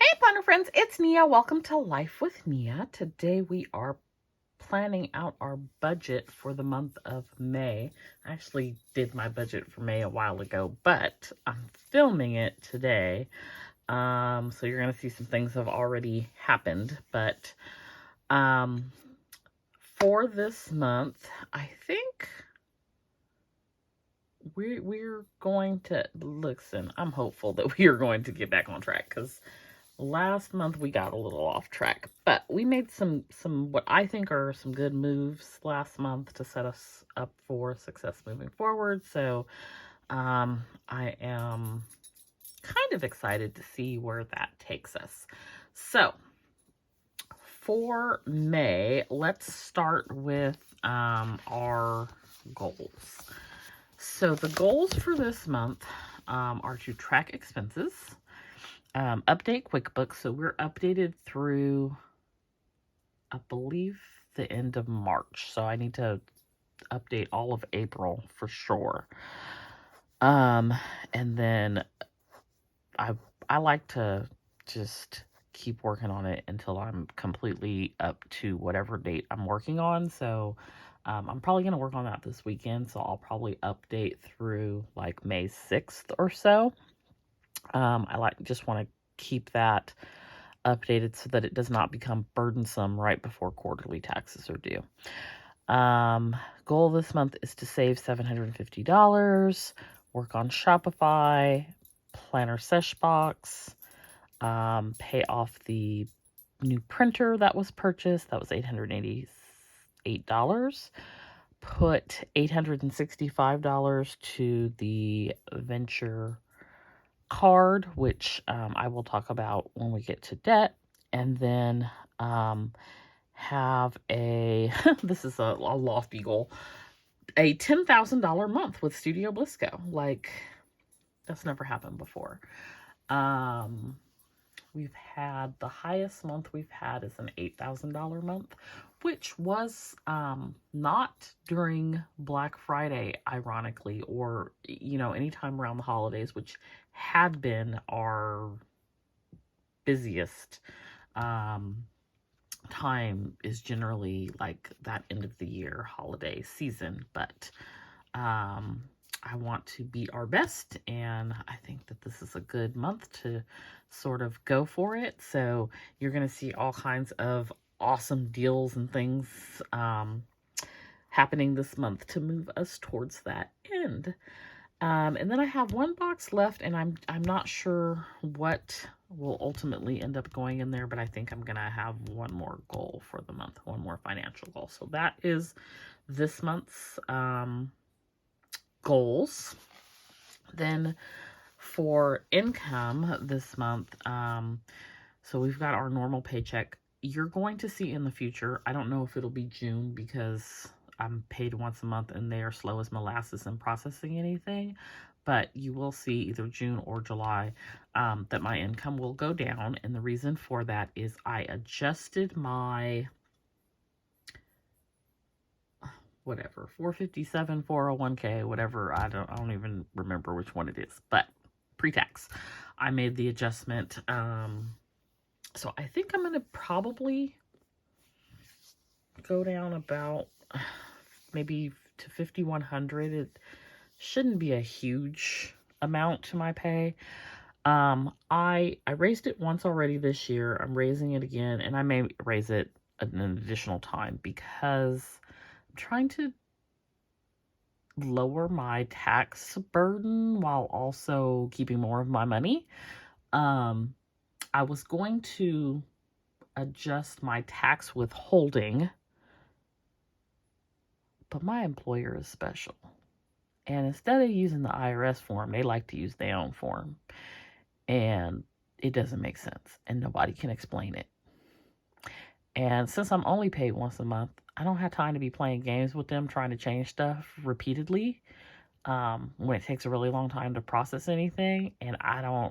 Hey, Planner friends, it's Nia. Welcome to Life with Nia. Today we are planning out our budget for the month of May. I actually did my budget for May a while ago, but I'm filming it today. So you're going to see some things have already happened. But for this month, I think we're going to, listen, I'm hopeful that we are going to get back on track because last month we got a little off track, but we made some what I think are some good moves last month to set us up for success moving forward. So I am kind of excited to see where that takes us. So for May, let's start with our goals. So the goals for this month are to track expenses, update QuickBooks. So we're updated through, I believe, the end of March. So I need to update all of April for sure. And then I like to just keep working on it until I'm completely up to whatever date I'm working on. So I'm probably going to work on that this weekend. So I'll probably update through like May 6th or so. I just want to keep that updated so that it does not become burdensome right before quarterly taxes are due. Goal this month is to save $750, work on Shopify, Planner Sesh Box, pay off the new printer that was purchased. That was $888. Put $865 to the venture card, which I will talk about when we get to debt, and then have a this is a lofty goal, a $10,000 month with Studio Bliss Co. Like, that's never happened before. We've had the highest month we've had is an $8,000 month, which was not during Black Friday, ironically, or anytime around the holidays, which had been our busiest time, is generally like that end of the year holiday season. But I want to beat our best, and I think that this is a good month to sort of go for it. So you're going to see all kinds of awesome deals and things happening this month to move us towards that end. And then I have one box left, and I'm not sure what will ultimately end up going in there, but I think I'm gonna have one more goal for the month, one more financial goal. So that is this month's goals. Then for income this month, so we've got our normal paycheck. You're going to see in the future, I don't know if it'll be June because I'm paid once a month and they are slow as molasses in processing anything, but you will see either June or July that my income will go down. And the reason for that is I adjusted my whatever 457 401k, whatever, I don't even remember which one it is, but pre-tax I made the adjustment. So I think I'm gonna probably go down about maybe to 5,100. It shouldn't be a huge amount to my pay. I raised it once already this year. I'm raising it again, and I may raise it an additional time because I'm trying to lower my tax burden while also keeping more of my money. I was going to adjust my tax withholding, but my employer is special. And instead of using the IRS form, they like to use their own form. And it doesn't make sense. And nobody can explain it. And since I'm only paid once a month, I don't have time to be playing games with them trying to change stuff repeatedly when it takes a really long time to process anything. And I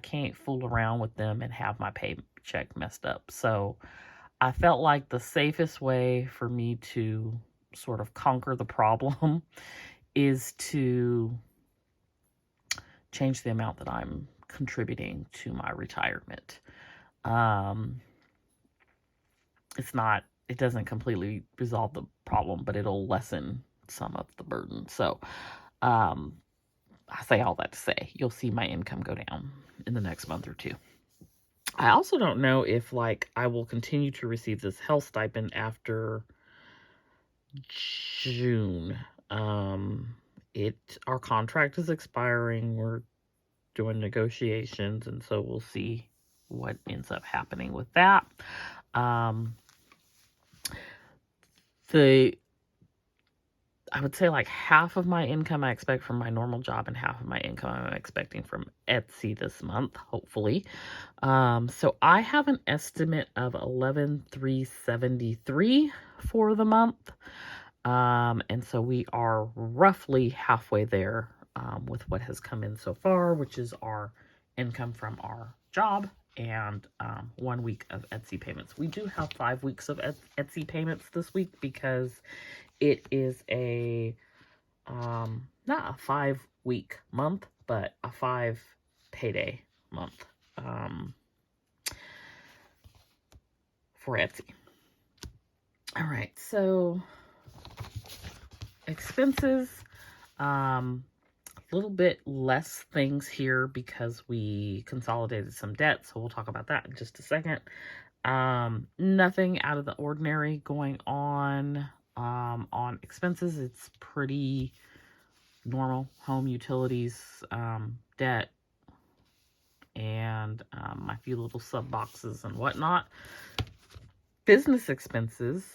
can't fool around with them and have my paycheck messed up. So I felt like the safest way for me to sort of conquer the problem is to change the amount that I'm contributing to my retirement. Um, it doesn't completely resolve the problem, but it'll lessen some of the burden. So, um, I say all that to say, you'll see my income go down in the next month or two. I also don't know if I will continue to receive this health stipend after June. Our contract is expiring. We're doing negotiations, and so we'll see what ends up happening with that. I would say half of my income I expect from my normal job and half of my income I'm expecting from Etsy this month, hopefully. So I have an estimate of $11,373 for the month. And so we are roughly halfway there with what has come in so far, which is our income from our job and 1 week of Etsy payments. We do have 5 weeks of Etsy payments this week because it is not a 5-week month, but a 5 payday month for Etsy. All right, so expenses, a little bit less things here because we consolidated some debt, so we'll talk about that in just a second. Nothing out of the ordinary going on expenses. It's pretty normal. Home utilities, debt, and my few little sub boxes and whatnot. Business expenses,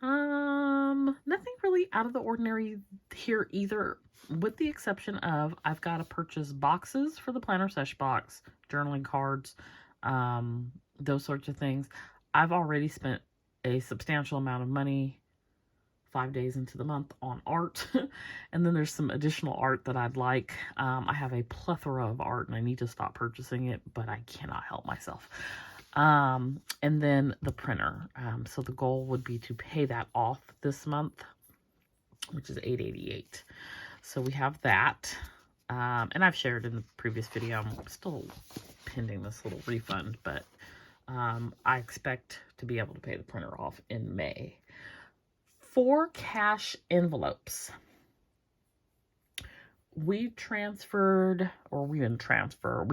nothing really out of the ordinary here either, with the exception of I've got to purchase boxes for the planner sesh box, journaling cards, those sorts of things. I've already spent a substantial amount of money 5 days into the month on art. And then there's some additional art that I'd like. I have a plethora of art and I need to stop purchasing it, but I cannot help myself. And then the printer. So the goal would be to pay that off this month, which is $888. So we have that. And I've shared in the previous video, I'm still pending this little refund, but I expect to be able to pay the printer off in May. For cash envelopes, we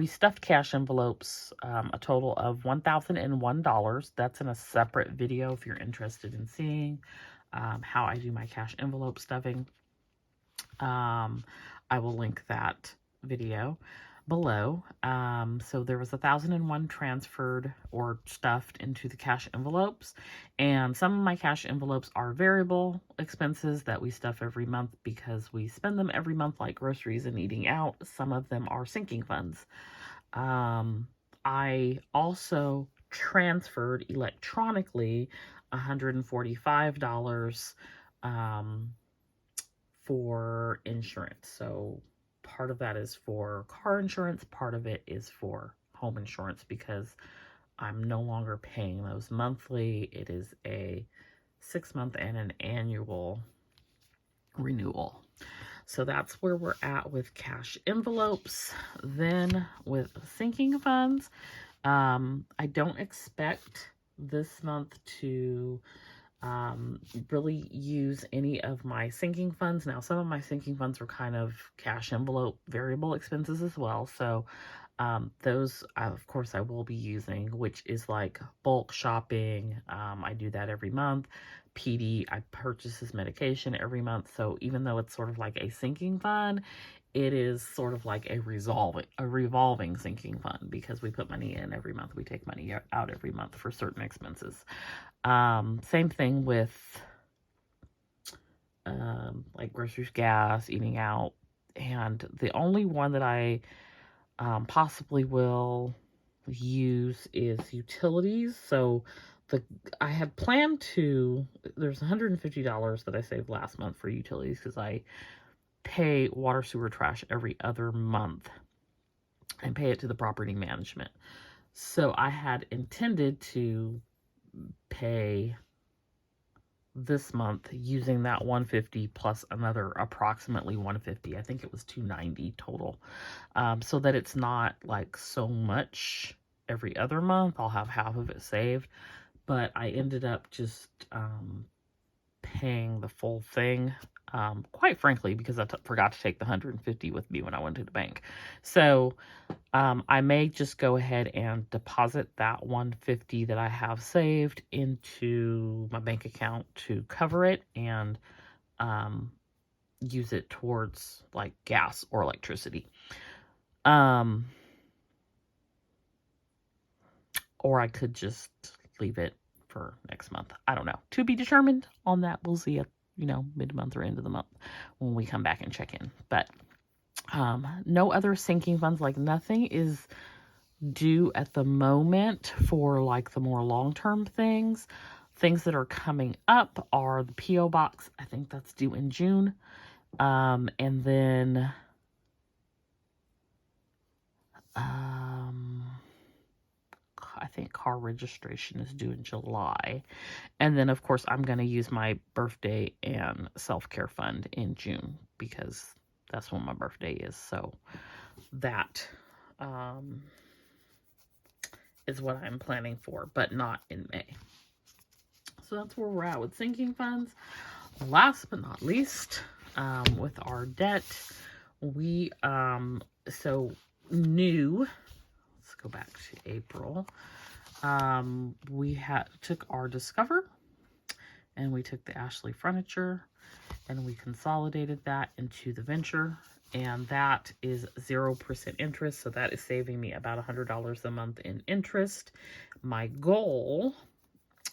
stuffed cash envelopes, a total of $1,001. That's in a separate video if you're interested in seeing how I do my cash envelope stuffing. I will link that video below. So there was 1,001 transferred or stuffed into the cash envelopes, and some of my cash envelopes are variable expenses that we stuff every month because we spend them every month, like groceries and eating out. Some of them are sinking funds. I also transferred electronically $145 for insurance. So part of that is for car insurance, part of it is for home insurance because I'm no longer paying those monthly. It is a 6-month and an annual renewal. So that's where we're at with cash envelopes. Then with sinking funds, I don't expect this month to really use any of my sinking funds. Now, some of my sinking funds are kind of cash envelope variable expenses as well. So those, of course, I will be using, which is like bulk shopping. I do that every month. PD, I purchase his medication every month. So even though it's sort of like a sinking fund, it is sort of like a revolving sinking fund because we put money in every month. We take money out every month for certain expenses. Same thing with like groceries, gas, eating out. And the only one that I possibly will use is utilities. So I had planned to, there's $150 that I saved last month for utilities because I pay water, sewer, trash every other month and pay it to the property management. So I had intended to pay this month using that 150 plus another approximately 150. I think it was 290 total. So that it's not like so much every other month. I'll have half of it saved, but I ended up just paying the full thing, quite frankly, because I forgot to take the 150 with me when I went to the bank. So I may just go ahead and deposit that 150 that I have saved into my bank account to cover it, and use it towards like gas or electricity. Or I could just leave it for next month. I don't know. To be determined on that. We'll see at, mid-month or end of the month when we come back and check in. But no other sinking funds, like nothing is due at the moment for like the more long-term things. Things that are coming up are the P.O. box. I think that's due in June. And then I think car registration is due in July. And then, of course, I'm going to use my birthday and self-care fund in June because that's when my birthday is. So that is what I'm planning for, but not in May. So that's where we're at with sinking funds. Last but not least, with our debt, we, so new, let's go back to April. We took our Discover and we took the Ashley furniture and we consolidated that into the Venture, and that is 0% interest. So that is saving me about $100 a month in interest. My goal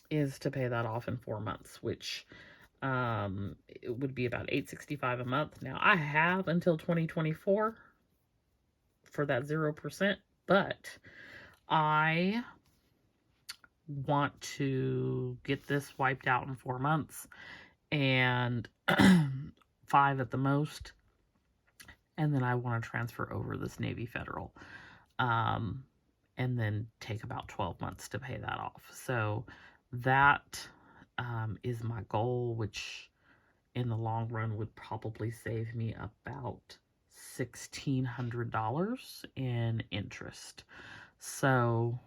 is to pay that off in 4 months, which it would be about $865 a month. Now I have until 2024 for that 0%, but I want to get this wiped out in 4 months and 5 at the most. And then I want to transfer over this Navy Federal, and then take about 12 months to pay that off. So that is my goal, which in the long run would probably save me about $1,600 in interest. So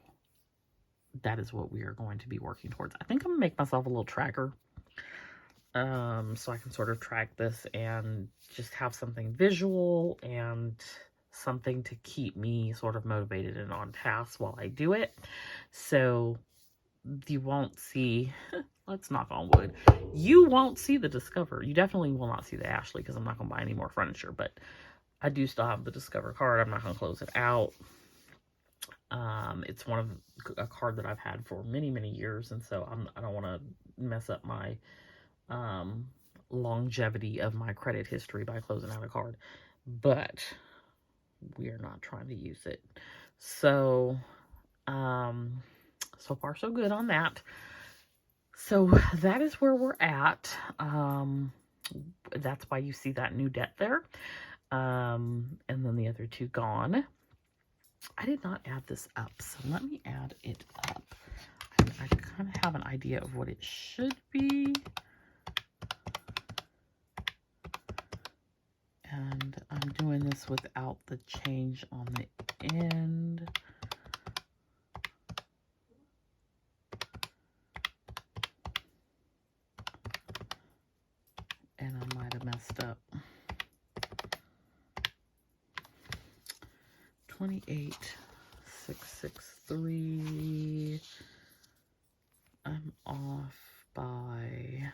that is what we are going to be working towards. I think I'm gonna make myself a little tracker, so I can sort of track this and just have something visual and something to keep me sort of motivated and on task while I do it. So you won't see, let's knock on wood, you won't see the Discover. You definitely will not see the Ashley because I'm not going to buy any more furniture, but I do still have the Discover card. I'm not going to close it out. It's a card that I've had for many, many years, and so I don't want to mess up my longevity of my credit history by closing out a card, but we are not trying to use it. So so far so good on that. So that is where we're at. That's why you see that new debt there, and then the other two gone. I did not add this up, so let me add it up. I kind of have an idea of what it should be. And I'm doing this without the change on the end. And I might have messed up. 28,663. I'm off by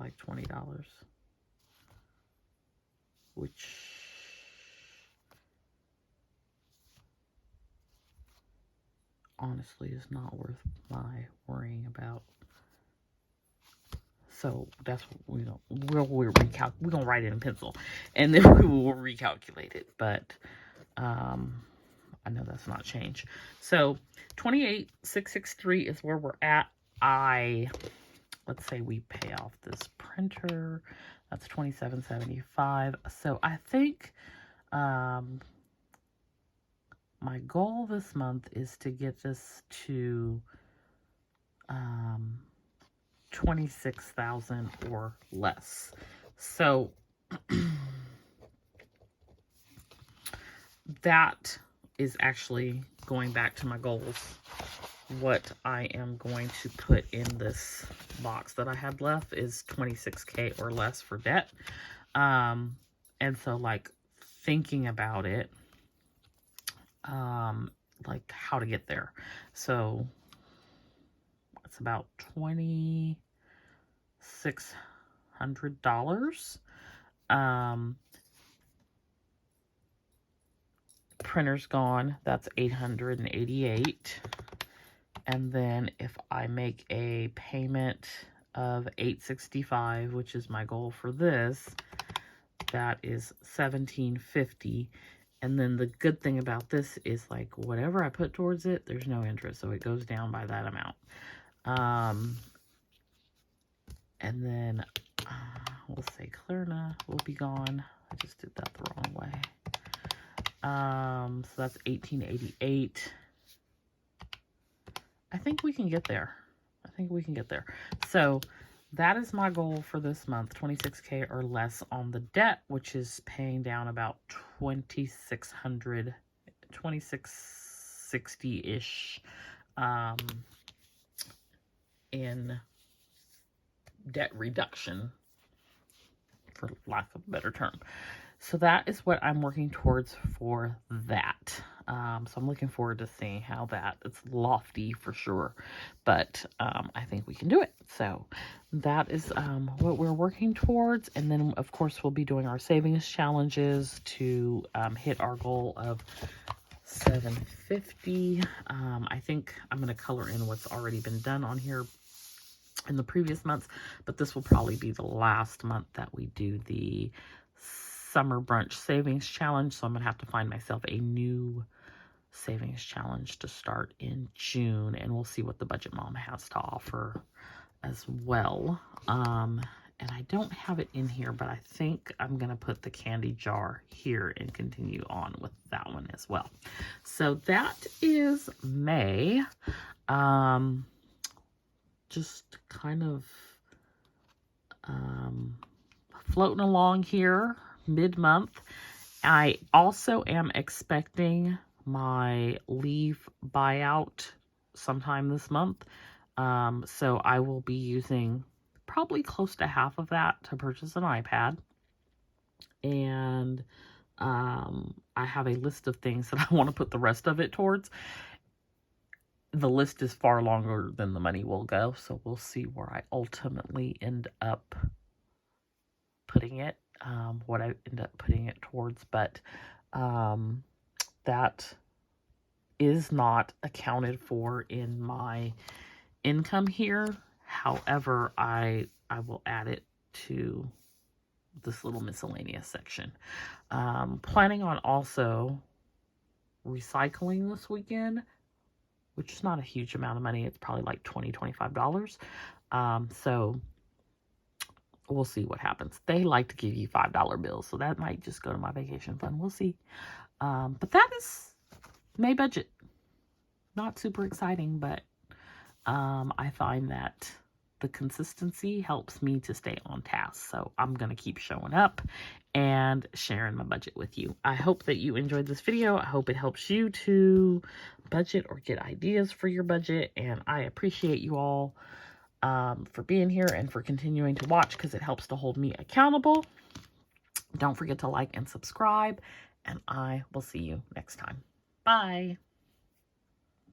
like $20, which honestly is not worth my worrying about. So that's what we're gonna write it in pencil, and then we will recalculate it. But I know that's not changed. So 28,663 is where we're at. Let's say we pay off this printer. That's $27.75. So I think my goal this month is to get this to 26,000 or less. So that is actually going back to my goals. What I am going to put in this box that I had left is 26K or less for debt. And so like thinking about it, like how to get there. So it's about $2,600. Printer's gone. That's $888. And then if I make a payment of $865, which is my goal for this, that is $1,750. And then the good thing about this is like whatever I put towards it, there's no interest, so it goes down by that amount. And then we'll say Klarna will be gone. I just did that the wrong way. So that's $1,888. I think we can get there. So that is my goal for this month, 26K or less on the debt, which is paying down about $2,600, $2,660-ish in debt reduction, for lack of a better term. So that is what I'm working towards for that. So I'm looking forward to seeing how that, it's lofty for sure, but I think we can do it. So that is what we're working towards. And then of course we'll be doing our savings challenges to hit our goal of $750. I think I'm going to color in what's already been done on here in the previous months, but this will probably be the last month that we do the summer brunch savings challenge. So I'm gonna have to find myself a new savings challenge to start in June, and we'll see what the Budget Mom has to offer as well. And I don't have it in here, but I think I'm gonna put the candy jar here and continue on with that one as well. So that is May. Just kind of floating along here mid-month. I also am expecting my leave buyout sometime this month. So I will be using probably close to half of that to purchase an iPad. And I have a list of things that I want to put the rest of it towards. The list is far longer than the money will go, so we'll see where I ultimately end up putting it, what I end up putting it towards, but that is not accounted for in my income here. However, I will add it to this little miscellaneous section. Planning on also recycling this weekend, which is not a huge amount of money. It's probably like $20, $25. So we'll see what happens. They like to give you $5 bills, so that might just go to my vacation fund. We'll see. But that is May budget. Not super exciting, but I find that the consistency helps me to stay on task. So I'm going to keep showing up and sharing my budget with you. I hope that you enjoyed this video. I hope it helps you to budget or get ideas for your budget. And I appreciate you all for being here and for continuing to watch, because it helps to hold me accountable. Don't forget to like and subscribe, and I will see you next time. Bye.